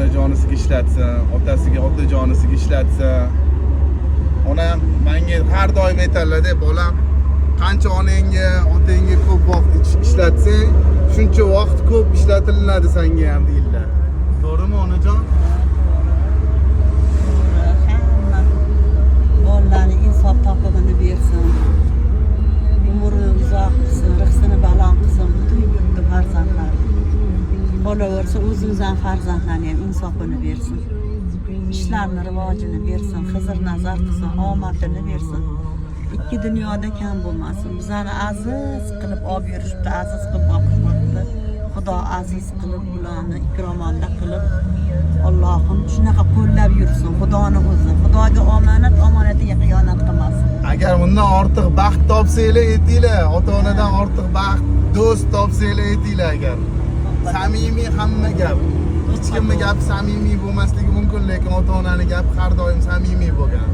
onajonisiga ishlatsin, otasiga otajonisiga ishlatsin. Onam menga har doim aytadilar-da, bolam, qancha onangga, otangga ko'p vaqt ishlatsang, shuncha vaqt ko'p ishlatiladi senga ham deydilar. To'g'rimi onajon? Hamma bolalarning insof topig'ini bersin. Umri uzoq qilsin, rizqini balon qilsin, butun yurtni farzandlari. Qolaversa o'zimizdan farzandlarga ham insofini bersin. Ishlarini rivojini bersin, xizr nazar qilsin, omadini bersin. Ikki dunyoda kam bo'lmasin. Bizani aziz qilib olib yurishibdi, aziz qilib boqibdi. Xudo aziz qilib ularni ikromonda qilib, Allohim shunaqa qo'llab yursin. Xudoni o'zi, Xudoga omonatiga xiyonat qilmasin. Agar bundan ortiq baxt topsanglar aytinglar, ota-onadan ortiq baxt, do'st topsanglar aytinglar agar. Samimiy hamma gap. Hech kimning gapi samimiy bo'lmasligi mumkin, lekin ota-onaning gapi har doim samimiy bo'lgan.